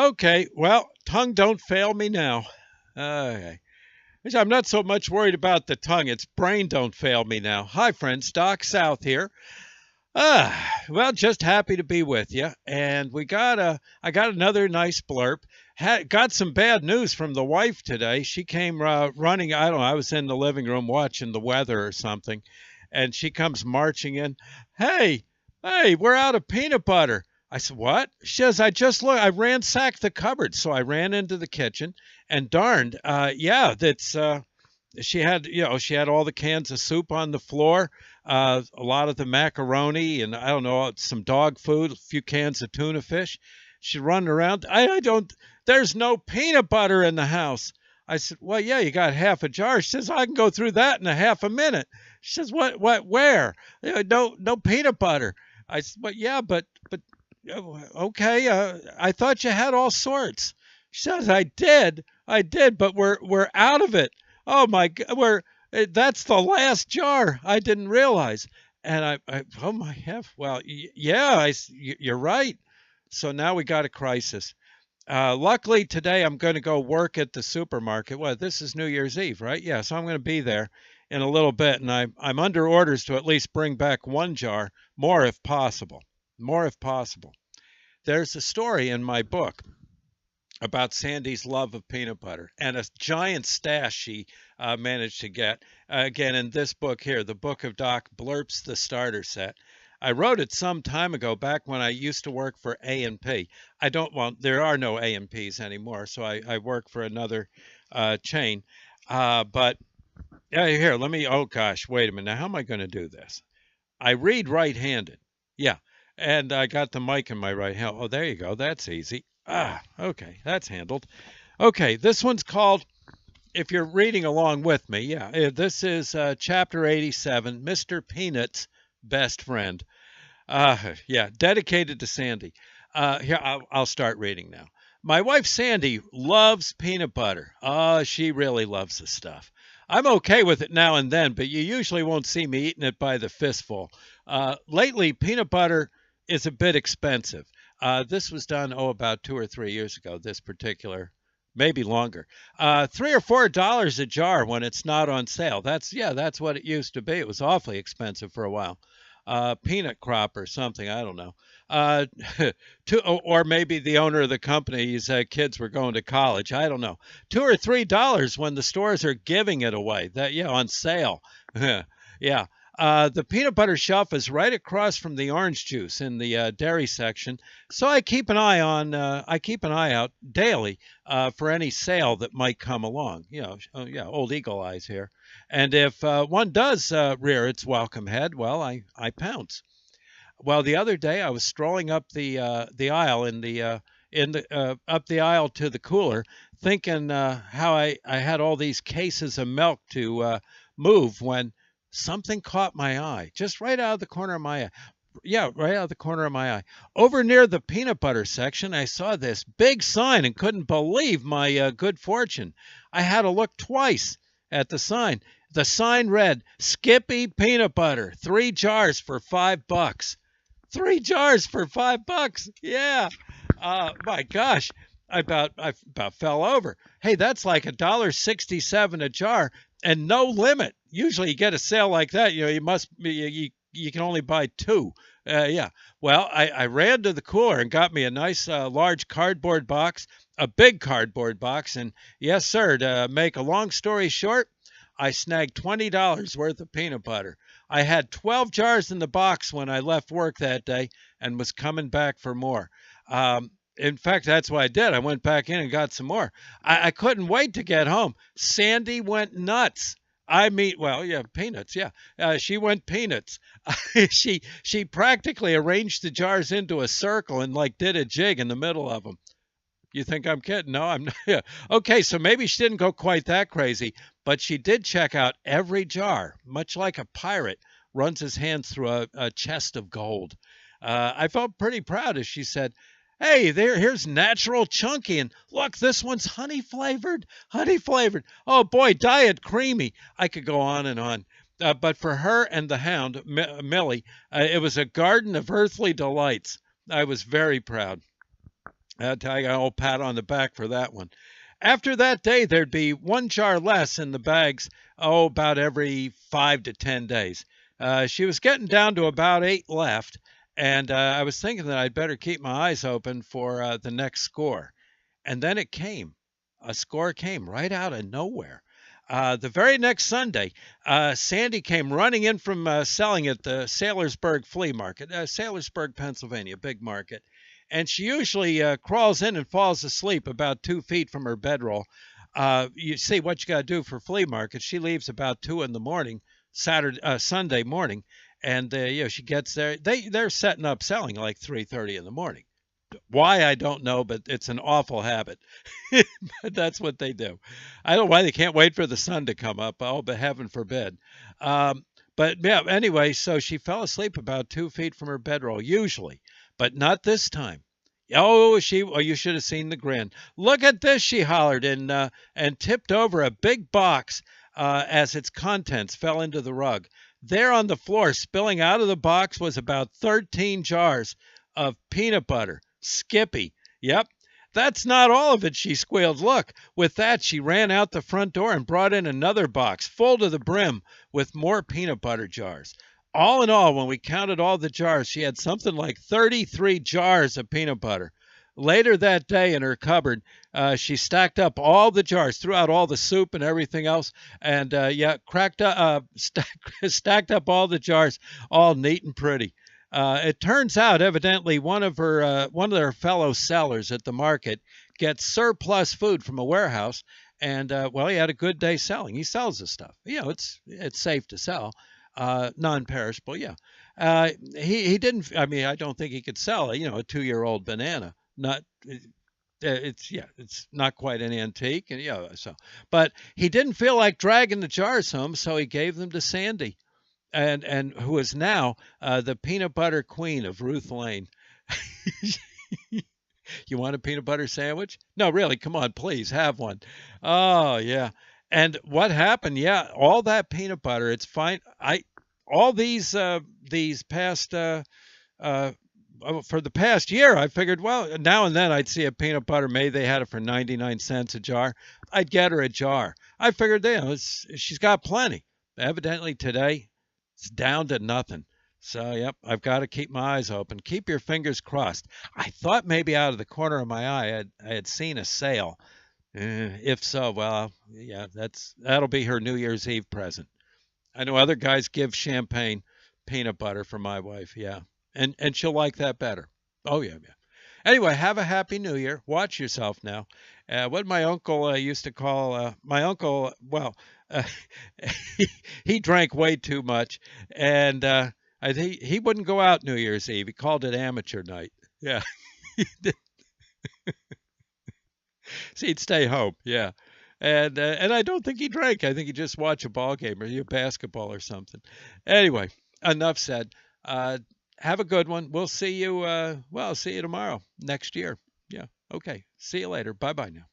Okay, well, tongue don't fail me now. Okay. I'm not so much worried about the tongue. It's brain don't fail me now. Hi, friends. Doc South here. Well, just happy to be with you. And I got another nice blurb. Got some bad news from the wife today. She came running. I don't know. I was in the living room watching the weather or something. And she comes marching in. Hey, hey, we're out of peanut butter. I said, what? She says, I just look. I ransacked the cupboard. So I ran into the kitchen and darned, yeah, she had all the cans of soup on the floor, a lot of the macaroni, and I don't know, some dog food, a few cans of tuna fish. She's running around. I don't. There's no peanut butter in the house. I said, well, yeah, you got half a jar. She says, I can go through that in a half a minute. She says, where? No peanut butter. I said, well, yeah, but okay. I thought you had all sorts. She says, I did, but we're out of it. Oh my God, that's the last jar. I didn't realize. And oh my heck. Well, yeah, you're right. So now we got a crisis. Luckily today I'm going to go work at the supermarket. Well, this is New Year's Eve, right? Yeah, so I'm going to be there in a little bit, and I'm under orders to at least bring back one jar, more if possible. More if possible. There's a story in my book about Sandy's love of peanut butter and a giant stash she managed to get. Again, in this book here, the Book of Doc Blurps the Starter Set. I wrote it some time ago, back when I used to work for A&P. I don't want, there are no A&Ps anymore, so I work for another chain. But yeah, here, let me, oh gosh, wait a minute. Now, how am I going to do this? I read right-handed. Yeah, and I got the mic in my right hand. Oh, there you go. That's easy. Okay, that's handled. Okay, this one's called, if you're reading along with me, yeah, this is chapter 87, Mr. Peanut's Best Friend. Yeah, dedicated to Sandy. Here, I'll start reading now. My wife Sandy loves peanut butter. She really loves the stuff. I'm okay with it now and then, but you usually won't see me eating it by the fistful. Lately, peanut butter is a bit expensive. This was done, about 2 or 3 years ago, this particular, maybe longer. $3 or $4 a jar when it's not on sale. That's what it used to be. It was awfully expensive for a while. Peanut crop or something, I don't know. Uh, or maybe the owner of the company's kids were going to college. I don't know. $2 or $3 when the stores are giving it away. That yeah, on sale. Yeah. The peanut butter shelf is right across from the orange juice in the dairy section, so I keep an eye out daily for any sale that might come along. Yeah, old eagle eyes here. And if one does rear its welcome head, well, I pounce. Well, the other day I was strolling up the aisle in the up the aisle to the cooler, thinking how I had all these cases of milk to move when something caught my eye, just right out of the corner of my eye. Yeah, right out of the corner of my eye. Over near the peanut butter section, I saw this big sign and couldn't believe my good fortune. I had to look twice at the sign. The sign read, Skippy Peanut Butter, 3 jars for $5. 3 jars for $5. Yeah. My gosh. I about fell over. Hey, that's like $1.67 a jar and no limit. Usually you get a sale like that, you can only buy two. Yeah. Well, I ran to the cooler and got me a nice large cardboard box, a big cardboard box, and yes, sir, to make a long story short, I snagged $20 worth of peanut butter. I had 12 jars in the box when I left work that day and was coming back for more. In fact, that's what I did. I went back in and got some more. I couldn't wait to get home. Sandy went nuts. I mean, well, yeah, peanuts, yeah. She went peanuts. She practically arranged the jars into a circle and like did a jig in the middle of them. You think I'm kidding? No, I'm not. Yeah. Okay, so maybe she didn't go quite that crazy, but she did check out every jar, much like a pirate runs his hands through a chest of gold. I felt pretty proud as she said, hey, here's natural chunky, and look, this one's honey flavored, honey flavored. Oh boy, diet creamy. I could go on and on. But for her and the hound, Millie, it was a garden of earthly delights. I was very proud. I'll tell you an old pat on the back for that one. After that day, there'd be one jar less in the bags, oh, about every 5 to 10 days. She was getting down to about 8 left, and I was thinking that I'd better keep my eyes open for the next score. And then it came. A score came right out of nowhere. The very next Sunday, Sandy came running in from selling at the Sailorsburg Flea Market, Sailorsburg, Pennsylvania, big market. And she usually crawls in and falls asleep about 2 feet from her bedroll. You see what you got to do for flea market. She leaves about 2 in the morning, Sunday morning, and she gets there. They're setting up selling like 3:30 in the morning. Why, I don't know, but it's an awful habit. But that's what they do. I don't know why they can't wait for the sun to come up. Oh, but heaven forbid. But yeah, anyway, so she fell asleep about 2 feet from her bedroll, usually, but not this time. Oh, you should have seen the grin. Look at this, she hollered, and tipped over a big box as its contents fell into the rug. There on the floor, spilling out of the box, was about 13 jars of peanut butter. Skippy. Yep. That's not all of it, she squealed. Look. With that, she ran out the front door and brought in another box, full to the brim, with more peanut butter jars. All in all, when we counted all the jars, she had something like 33 jars of peanut butter. Later that day in her cupboard, she stacked up all the jars, threw out all the soup and everything else, and stacked up all the jars, all neat and pretty. It turns out, evidently, one of their fellow sellers at the market gets surplus food from a warehouse, and well, he had a good day selling. He sells the stuff. It's safe to sell, non-perishable. Yeah. He didn't. I mean, I don't think he could sell a 2-year-old banana. Not. It's not quite an antique, and but he didn't feel like dragging the jars home, so he gave them to Sandy, and who is now the peanut butter queen of Ruth Lane. You want a peanut butter sandwich? No, really, come on, please have one. Oh yeah. And what happened? Yeah, all that peanut butter. It's fine. All these past for the past year, I figured, well, now and then I'd see a peanut butter made. They had it for 99 cents a jar. I'd get her a jar. I figured, she's got plenty. Evidently today, it's down to nothing. So, yep, I've got to keep my eyes open. Keep your fingers crossed. I thought maybe out of the corner of my eye I had seen a sale. If so, well, yeah, that'll be her New Year's Eve present. I know other guys give champagne peanut butter for my wife. Yeah, and she'll like that better. Oh yeah, yeah. Anyway, have a happy New Year. Watch yourself now. What my uncle used to call my uncle. Well, uh, he, he drank way too much, and I think he wouldn't go out New Year's Eve. He called it amateur night. Yeah, so he'd stay home. Yeah. And I don't think he drank. I think he just watched a ball game or basketball or something. Anyway, enough said. Have a good one. We'll see you. See you tomorrow next year. Yeah. Okay. See you later. Bye bye now.